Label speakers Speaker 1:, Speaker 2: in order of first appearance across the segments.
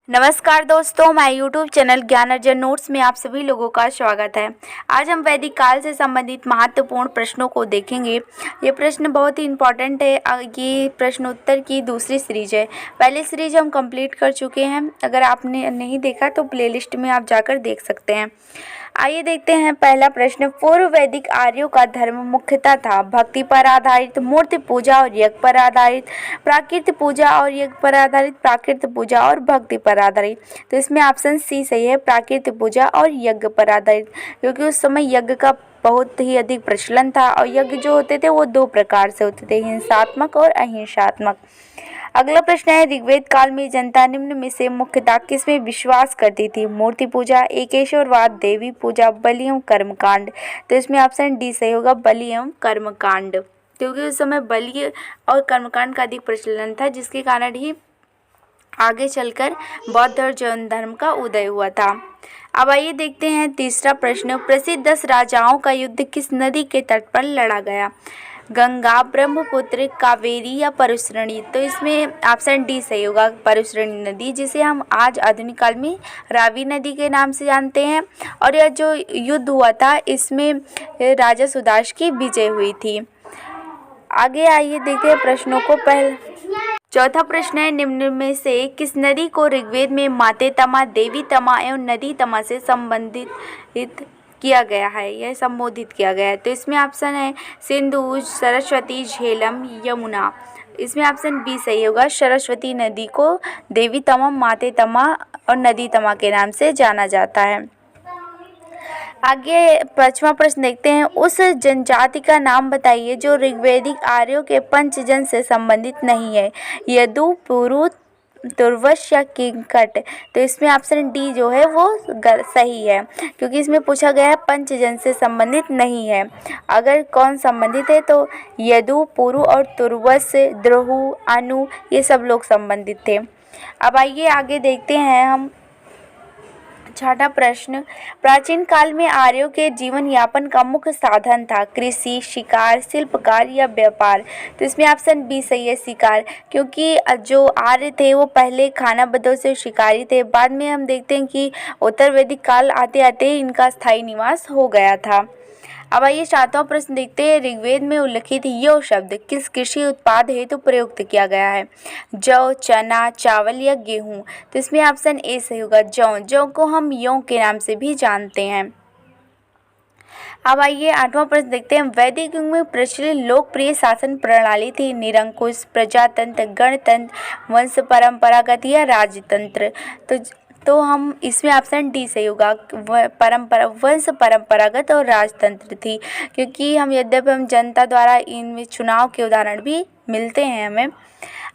Speaker 1: नमस्कार दोस्तों, मैं यूट्यूब चैनल ज्ञान अर्जन नोट्स में आप सभी लोगों का स्वागत है। आज हम वैदिक काल से संबंधित महत्वपूर्ण प्रश्नों को देखेंगे। ये प्रश्न बहुत ही इम्पोर्टेंट है। ये प्रश्नोत्तर की दूसरी सीरीज है। पहली सीरीज हम कंप्लीट कर चुके हैं। अगर आपने नहीं देखा तो प्लेलिस्ट में आप जाकर देख सकते हैं। आइए देखते हैं पहला प्रश्न। पूर्व वैदिक आर्यों का धर्म मुख्यतः था भक्ति पर आधारित, मूर्ति पूजा और यज्ञ पर आधारित, प्राकृत पूजा और यज्ञ पर आधारित, प्राकृत पूजा और भक्ति पर आधारित। तो इसमें ऑप्शन सी सही है, प्राकृत पूजा और यज्ञ पर आधारित, क्योंकि उस समय यज्ञ का बहुत ही अधिक प्रचलन था और यज्ञ जो होते थे वो दो प्रकार से होते थे, हिंसात्मक और अहिंसात्मक। अगला प्रश्न है, ऋग्वेद काल में जनता निम्न में से मुख्यतः किसमें विश्वास करती थी? मूर्ति पूजा, एकेश्वरवाद, देवी पूजा, बलि एवं कर्मकांड। तो इसमें ऑप्शन डी सही होगा, बलि एवं कर्मकांड, क्योंकि उस समय बलि और कर्मकांड का अधिक प्रचलन था, जिसके कारण ही आगे चलकर बौद्ध और जैन धर्म का उदय हुआ था। अब आइए देखते हैं तीसरा प्रश्न। प्रसिद्ध 10 राजाओं का युद्ध किस नदी के तट पर लड़ा गया? गंगा, ब्रह्मपुत्र, कावेरी या परुश्रणी। तो इसमें ऑप्शन डी सही होगा, परुश्रणी नदी, जिसे हम आज आधुनिक काल में रावी नदी के नाम से जानते हैं। और यह जो युद्ध हुआ था इसमें राजा सुदाश की विजय हुई थी। आगे आइए देखते हैं प्रश्नों को। चौथा प्रश्न है, निम्न में से किस नदी को ऋग्वेद में माते तमा, देवी तमा एवं नदी तमा से संबंधित किया गया है या संबोधित किया गया है? तो इसमें ऑप्शन है सिंधु, सरस्वती, झेलम, यमुना। इसमें ऑप्शन बी सही होगा, सरस्वती नदी को देवी तमा, माते तमा और नदी तमा के नाम से जाना जाता है। आगे पांचवा प्रश्न देखते हैं। उस जनजाति का नाम बताइए जो ऋग्वैदिक आर्यों के पंचजन से संबंधित नहीं है। यदु, पुरु, तुर्वश या किंकट। तो इसमें ऑप्शन डी जो है वो सही है, क्योंकि इसमें पूछा गया है पंचजन से संबंधित नहीं है। अगर कौन संबंधित है तो यदु, पुरु और तुर्वश, द्रोहु, अनु ये सब लोग संबंधित थे। अब आइए आगे देखते हैं हम छठा प्रश्न। प्राचीन काल में आर्यों के जीवन यापन का मुख्य साधन था कृषि, शिकार, शिल्पकार या व्यापार। तो इसमें ऑप्शन बी सही है, शिकार, क्योंकि जो आर्य थे वो पहले खानाबदोश से शिकारी थे। बाद में हम देखते हैं कि उत्तर वैदिक काल आते आते इनका स्थायी निवास हो गया था। अब आइए सातवां प्रश्न देखते हैं। ऋग्वेद में उल्लिखित यो शब्द किस कृषि उत्पाद हेतु प्रयुक्त किया गया है? जौ, चना, चावल या गेहूं। तो इसमें ऑप्शन ए सही होगा, जौ। जौ को हम यौ के नाम से भी जानते हैं। अब आइए आठवां प्रश्न देखते हैं। वैदिक युग में प्रचलित लोकप्रिय शासन प्रणाली थी निरंकुश, प्रजातंत्र, गणतंत्र, वंश परंपरागत या राजतंत्र। तो हम इसमें ऑप्शन डी सही होगा, वंश परंपरागत और राजतंत्र थी, क्योंकि यद्यपि हम जनता द्वारा इनमें चुनाव के उदाहरण भी मिलते हैं हमें।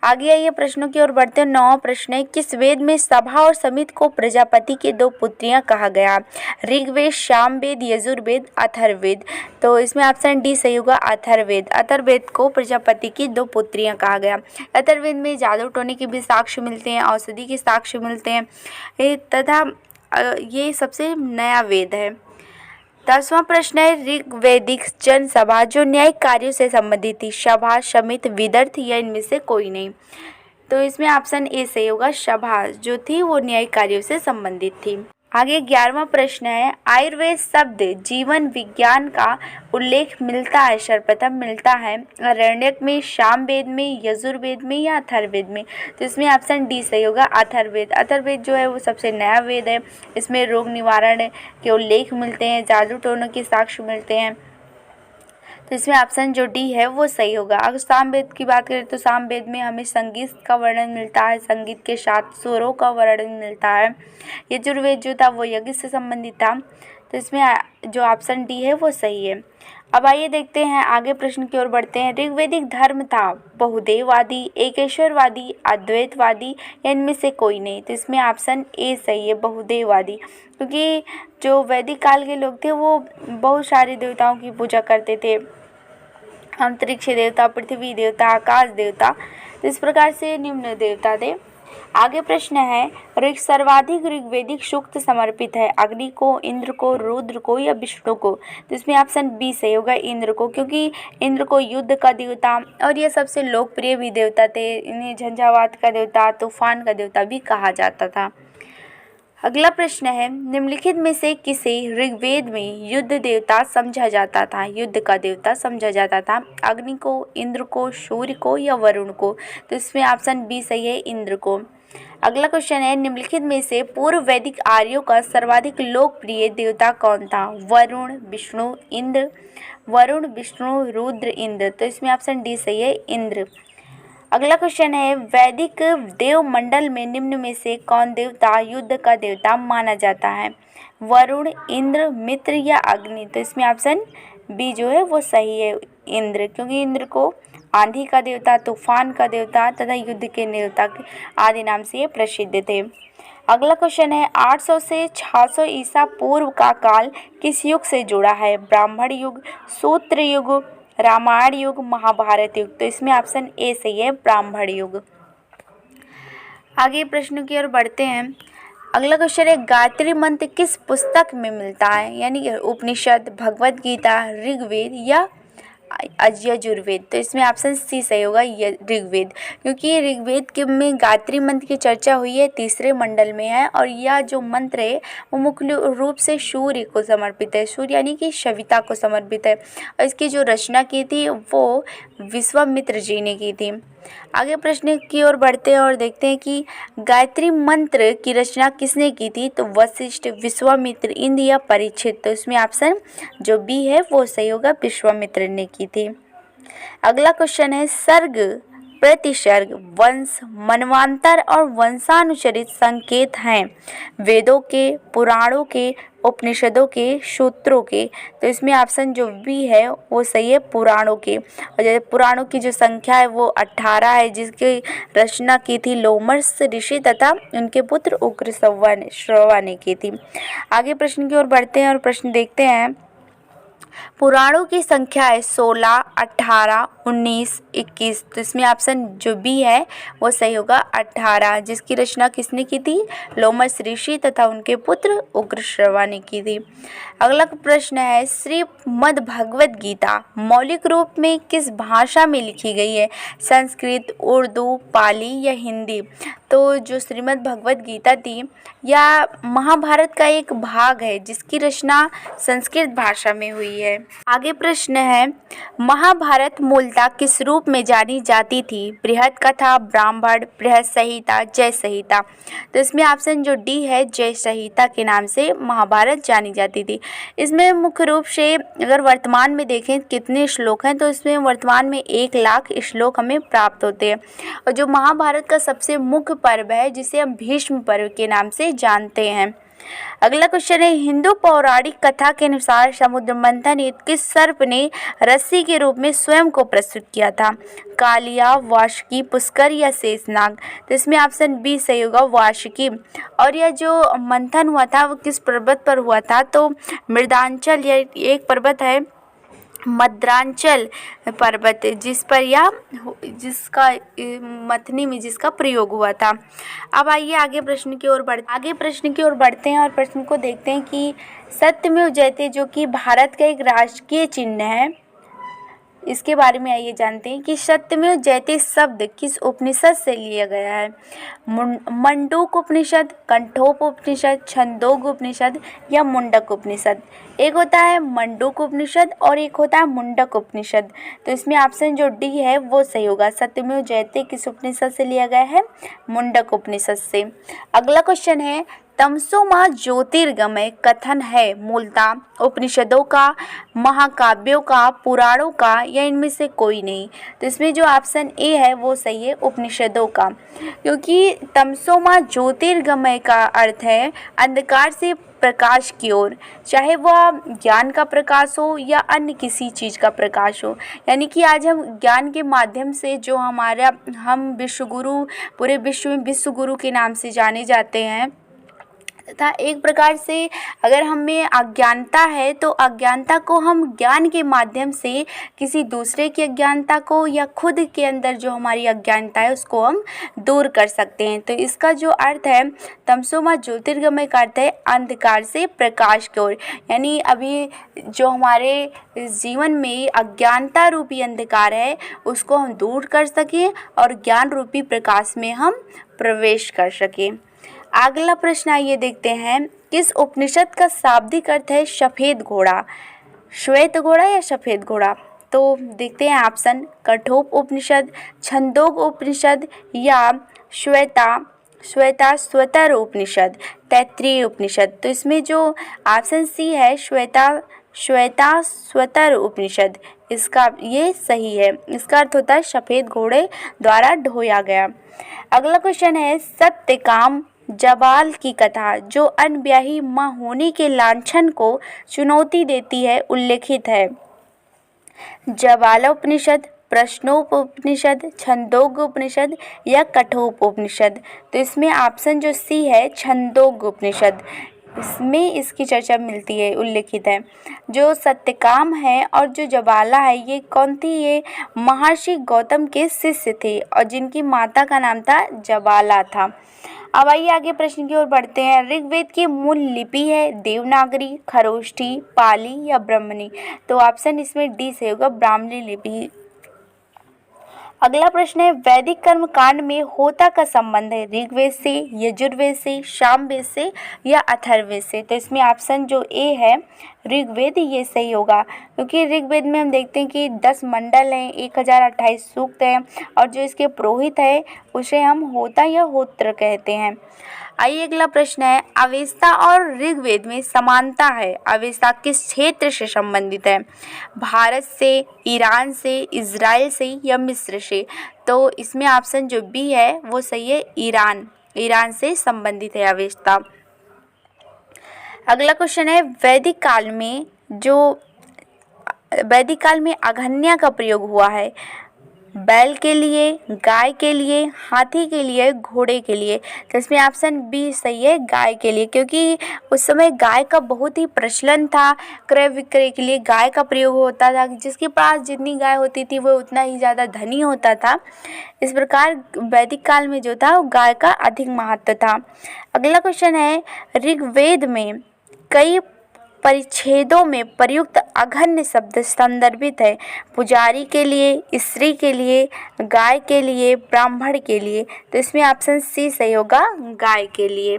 Speaker 1: आगे आइए प्रश्नों की ओर बढ़ते हैं। 9वां प्रश्न है, किस वेद में सभा और समित को प्रजापति की 2 पुत्रियां कहा गया? ऋग्वेद, सामवेद, यजुर्वेद, अथर्ववेद। तो इसमें ऑप्शन डी सही होगा, अथर्ववेद। अथर्ववेद को प्रजापति की 2 पुत्रियां कहा गया। अथर्ववेद में जादू टोने के भी साक्ष्य मिलते हैं, औषधि के साक्ष्य मिलते हैं, तथा ये सबसे नया वेद है। 10वां प्रश्न है, ऋग्वैदिक जनसभा जो न्यायिक कार्यों से संबंधित थी, सभा, समिति, विदर्थ या इनमें से कोई नहीं। तो इसमें ऑप्शन ए सही होगा, सभा जो थी वो न्यायिक कार्यों से संबंधित थी। आगे 11वां प्रश्न है, आयुर्वेद शब्द जीवन विज्ञान का उल्लेख मिलता है, सर्वप्रथम मिलता है आरण्यक में, सामवेद में, यजुर्वेद में या अथर्ववेद में? तो इसमें ऑप्शन डी सही होगा, अथर्ववेद। अथर्ववेद जो है वो सबसे नया वेद है। इसमें रोग निवारण के उल्लेख मिलते हैं, जादू टोनों के साक्ष्य मिलते हैं। तो इसमें ऑप्शन जो डी है वो सही होगा। अगर सामवेद की बात करें तो सामवेद में हमें संगीत का वर्णन मिलता है, संगीत के साथ स्वरों का वर्णन मिलता है। यजुर्वेद जो था वो यज्ञ से संबंधित था। तो इसमें जो ऑप्शन डी है वो सही है। अब आइए देखते हैं आगे प्रश्न की ओर बढ़ते हैं। ऋग्वैदिक धर्म था बहुदेववादी, एकेश्वरवादी, अद्वैतवादी या इनमें से कोई नहीं? तो इसमें ऑप्शन ए सही है, बहुदेववादी, क्योंकि जो वैदिक काल के लोग थे वो बहुत सारे देवताओं की पूजा करते थे, अंतरिक्ष देवता, पृथ्वी देवता, आकाश देवता, तो इस प्रकार से निम्न देवता थे। आगे प्रश्न है, सर्वाधिक ऋग्वेदिक सूक्त समर्पित है अग्नि को, इंद्र को, रुद्र को या विष्णु को? तो इसमें ऑप्शन बी सही होगा, इंद्र को, क्योंकि इंद्र को युद्ध का देवता और ये सबसे लोकप्रिय भी देवता थे। इन्हें झंझावात का देवता, तूफान का देवता भी कहा जाता था। अगला प्रश्न है, निम्नलिखित में से किसे ऋग्वेद में युद्ध देवता समझा जाता था? युद्ध का देवता समझा जाता था अग्नि को, इंद्र को, सूर्य को या वरुण को? तो इसमें ऑप्शन बी सही है, इंद्र को। अगला क्वेश्चन है, निम्नलिखित में से पूर्व वैदिक आर्यों का सर्वाधिक लोकप्रिय देवता कौन था? वरुण, विष्णु, इंद्र। वरुण, विष्णु, रुद्र, इंद्र। तो इसमें ऑप्शन डी सही है, इंद्र। अगला क्वेश्चन है, वैदिक देव मंडल में निम्न में से कौन देवता युद्ध का देवता माना जाता है? वरुण, इंद्र, मित्र या अग्नि? तो इसमें ऑप्शन बी जो है वो सही है, इंद्र, क्योंकि इंद्र को आंधी का देवता, तूफान का देवता तथा युद्ध के देवता आदि नाम से ये प्रसिद्ध थे। अगला क्वेश्चन है, 800 से 600 ईसा पूर्व का काल किस युग से जुड़ा है? ब्राह्मण युग, सूत्र युग, रामायण युग, महाभारत युग? तो इसमें ऑप्शन ए सही है, ब्राह्मण युग। आगे प्रश्नों की ओर बढ़ते हैं। अगला क्वेश्चन है, गायत्री मंत्र किस पुस्तक में मिलता है? यानी कि उपनिषद, भगवत गीता, ऋग्वेद या यजुर्वेद? तो इसमें ऑप्शन सी सही होगा, ऋग्वेद, क्योंकि ऋग्वेद के में गायत्री मंत्र की चर्चा हुई है, तीसरे मंडल में है और यह जो मंत्र है वो मुख्य रूप से सूर्य को समर्पित है, सूर्य यानी कि सविता को समर्पित है और इसकी जो रचना की थी वो विश्वामित्र जी ने की थी। आगे प्रश्न की ओर बढ़ते हैं और देखते हैं कि गायत्री मंत्र की रचना किसने की थी? तो वशिष्ठ, विश्वामित्र, इंद्र या परीक्षित? तो इसमें ऑप्शन जो बी है वो सही होगा, विश्वामित्र ने की थी। अगला क्वेश्चन है, सर्ग, प्रतिसर्ग, वंश, मनवांतर और वंशानुचरित संकेत हैं वेदों के, पुराणों के, उपनिषदों के, सूत्रों के? तो इसमें ऑप्शन जो बी है वो सही है, पुराणों के। और जैसे पुराणों की जो संख्या है वो 18 है, जिसकी रचना की थी लोमस ऋषि तथा उनके पुत्र उग्रश्रवा ने की थी। आगे प्रश्न की ओर बढ़ते हैं और प्रश्न देखते हैं। पुराणों की संख्या है 16, 18, 19, 21। तो इसमें ऑप्शन जो बी है वो सही होगा, 18, जिसकी रचना किसने की थी? लोमस ऋषि तथा उनके पुत्र उग्रश्रवा ने की थी। अगला प्रश्न है, श्रीमद् भगवद गीता मौलिक रूप में किस भाषा में लिखी गई है? संस्कृत, उर्दू, पाली या हिंदी? तो जो श्रीमद् भगवद गीता थी या महाभारत का एक भाग है जिसकी रचना संस्कृत भाषा में हुई है। आगे प्रश्न है, महाभारत मूलतः किस रूप में जानी जाती थी? बृहद कथा, ब्राह्मण, बृहद संहिता, जय संहिता? तो इसमें ऑप्शन जो डी है, जय संहिता के नाम से महाभारत जानी जाती थी। इसमें मुख्य रूप से अगर वर्तमान में देखें कितने श्लोक हैं तो इसमें वर्तमान में 1 लाख श्लोक हमें प्राप्त होते हैं। और जो महाभारत का सबसे मुख्य पर्व है जिसे हम भीष्म पर्व के नाम से जानते हैं। अगला क्वेश्चन है, हिंदू पौराणिक कथा के अनुसार समुद्र मंथन हेतु किस सर्प ने रस्सी के रूप में स्वयं को प्रस्तुत किया था? कालिया, वासुकी, पुष्कर या शेषनाग? तो इसमें ऑप्शन बी सही होगा, वासुकी। और यह जो मंथन हुआ था वो किस पर्वत पर हुआ था? तो मृदांचल या एक पर्वत है मद्रांचल पर्वत, जिस पर या जिसका मथनी में जिसका प्रयोग हुआ था। अब आइए आगे प्रश्न की ओर बढ़ते हैं और प्रश्न को देखते हैं कि सत्यमेव जयते जो कि भारत का एक राष्ट्रीय चिन्ह है, इसके बारे में आइए जानते हैं कि सत्यमेव जयते शब्द किस उपनिषद से लिया गया है? मंडूक उपनिषद, कंठोप उपनिषद, छंदोग उपनिषद या मुंडक उपनिषद? एक होता है मंडूक उपनिषद और एक होता है मुंडक उपनिषद। तो इसमें ऑप्शन जो डी है वो सही होगा, सत्यमेव जयते किस उपनिषद से लिया गया है? मुंडक उपनिषद से। अगला क्वेश्चन है, तमसो मा ज्योतिर्गमय कथन है मूलतः उपनिषदों का, महाकाव्यों का, पुराणों का या इनमें से कोई नहीं? तो इसमें जो ऑप्शन ए है वो सही है, उपनिषदों का, क्योंकि तमसो मा ज्योतिर्गमय का अर्थ है अंधकार से प्रकाश की ओर, चाहे वह ज्ञान का प्रकाश हो या अन्य किसी चीज़ का प्रकाश हो। यानी कि आज हम ज्ञान के माध्यम से जो हम विश्वगुरु, पूरे विश्व में विश्वगुरु के नाम से जाने जाते हैं, तथा एक प्रकार से अगर हमें अज्ञानता है तो अज्ञानता को हम ज्ञान के माध्यम से किसी दूसरे की अज्ञानता को या खुद के अंदर जो हमारी अज्ञानता है उसको हम दूर कर सकते हैं। तो इसका जो अर्थ है तमसो मा ज्योतिर्गमय का अर्थ है अंधकार से प्रकाश की ओर, यानी अभी जो हमारे जीवन में अज्ञानता रूपी अंधकार है उसको हम दूर कर सकें और ज्ञान रूपी प्रकाश में हम प्रवेश कर सकें। अगला प्रश्न आइए देखते हैं, किस उपनिषद का शाब्दिक अर्थ है सफ़ेद घोड़ा? श्वेत घोड़ा या सफ़ेद घोड़ा? तो देखते हैं ऑप्शन, कठोप उपनिषद, छंदोग उपनिषद या श्वेताश्वतर उपनिषद, तैत्तिरीय उपनिषद। तो इसमें जो ऑप्शन सी है श्वेताश्वतर उपनिषद, इसका ये सही है। इसका अर्थ होता है सफ़ेद घोड़े द्वारा ढोया गया। अगला क्वेश्चन है, सत्यकाम जबाल की कथा जो अनब्याही माँ होने के लांछन को चुनौती देती है उल्लेखित है? जबालोपनिषद, प्रश्नोपनिषद, छंदोग उपनिषद या कठोप उपनिषद। तो इसमें ऑप्शन जो सी है छंदोग उपनिषद, इसमें इसकी चर्चा मिलती है, उल्लेखित है। जो सत्यकाम है और जो जबाला है ये कौन थी? ये महर्षि गौतम के शिष्य थे और जिनकी माता का नाम था जबाला था। अब आइए आगे प्रश्न की ओर बढ़ते हैं। ऋग्वेद की मूल लिपि है देवनागरी, खरोष्ठी, पाली या ब्राह्मणी? तो ऑप्शन इसमें डी से होगा, ब्राह्मणी लिपि। अगला प्रश्न है, वैदिक कर्म कांड में होता का संबंध है ऋग्वेद से, यजुर्वेद से, सामवेद से या अथर्ववेद से? तो इसमें ऑप्शन जो ए है ऋग्वेद ये सही होगा, क्योंकि ऋग्वेद में हम देखते हैं कि 10 मंडल हैं, 1028 सूक्त हैं और जो इसके पुरोहित है उसे हम होता या होत्र कहते हैं। आइए अगला प्रश्न है, अवेस्ता और ऋग्वेद में समानता है। अवेस्ता किस क्षेत्र से संबंधित है? भारत से, ईरान से, इजराइल से या मिस्र से? तो इसमें ऑप्शन जो बी है वो सही है, ईरान से संबंधित है अवेस्ता। अगला क्वेश्चन है, वैदिक काल में अघन्या का प्रयोग हुआ है बैल के लिए, गाय के लिए, हाथी के लिए, घोड़े के लिए? तो इसमें ऑप्शन बी सही है, गाय के लिए, क्योंकि उस समय गाय का बहुत ही प्रचलन था। क्रय विक्रय के लिए गाय का प्रयोग होता था, जिसके पास जितनी गाय होती थी वो उतना ही ज़्यादा धनी होता था। इस प्रकार वैदिक काल में जो था वो गाय का अधिक महत्व था। अगला क्वेश्चन है, ऋग्वेद में कई परिच्छेदों में प्रयुक्त अघन्य शब्द संदर्भित है पुजारी के लिए, स्त्री के लिए, गाय के लिए, ब्राह्मण के लिए? तो इसमें ऑप्शन सी सही होगा, गाय के लिए।